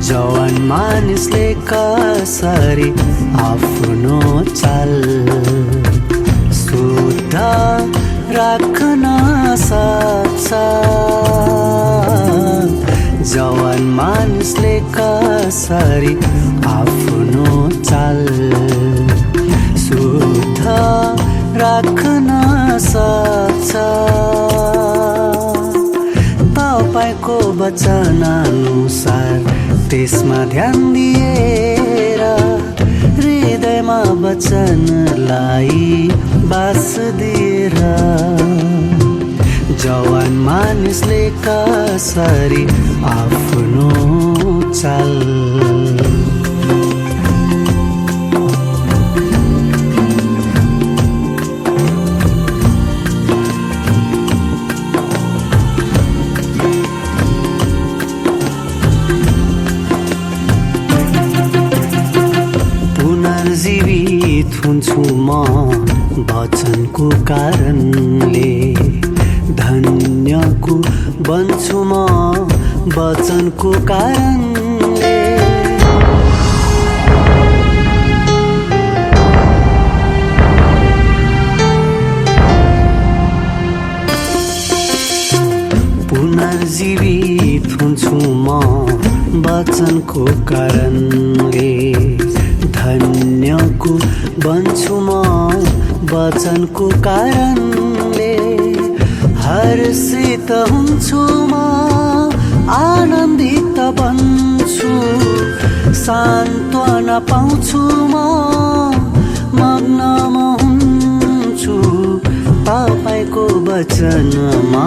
जवान मानिसले कसरी आफ्नो चाल शुद्ध राख्न सक्छ। जवान मानिसले कसरी आफ्नो चाल शुद्ध राख्न सक्छ। तपाईको वचन अनुसार त्यसमा ध्यान दिएर हृदयमा वचनलाई बास दिएर जवान मानिसले कसरी आफ्नो चाल जीवित हुन्छु म वचनको कारणले, धन्यको बन्छु म वचनको कारणले। पुनर्जीवित हुन्छु म वचनको कारणले, धन्यको बन्छु म वचनको कारणले। हर्षित हुन्छु म आनन्दित बन्छु, सान्त्वना पाउँछु म मग्न म हुन्छु तपाईको वचनमा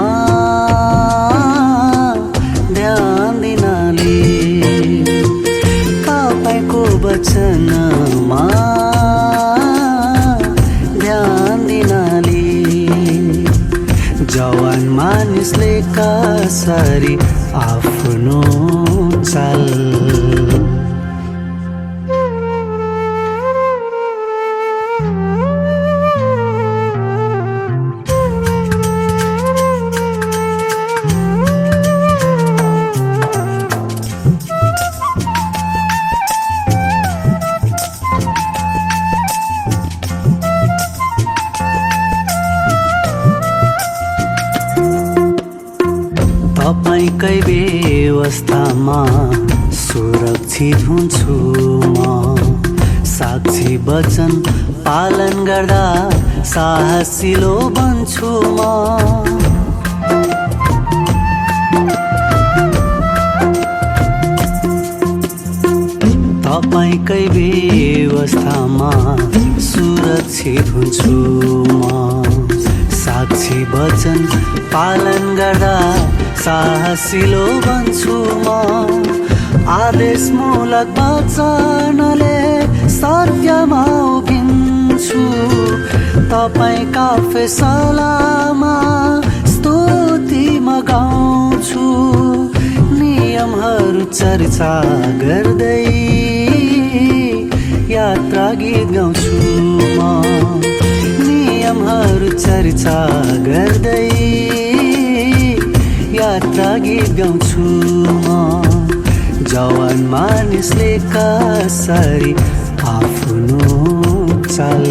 ध्यान दिनाले। तपाईको वचनमा ध्यान दिनाले जवान मानिसले कसरी आफ्नो चाल तपाईकै व्यवस्थामा सुरक्षित हुन्छु म। साक्षी वचन पालन गर्दा साहसिलो बन्छु म। तपाईकै व्यवस्थामा सुरक्षित हुन्छु म। साक्षी वचन पालन गर्दा साहसिलो बन्छु म। आदेशमूलक वचनले सत्यमा उभिन्छु, तपाईका फैसलामा स्तुति म गाउँछु। नियमहरू चर्चा गर्दै यात्रा गीत गाउँछु म। नियमहरू चर्चा गर्दै यात्रा गीत गाउँछु म। जवान मानिसले कसरी आफ्नो चाल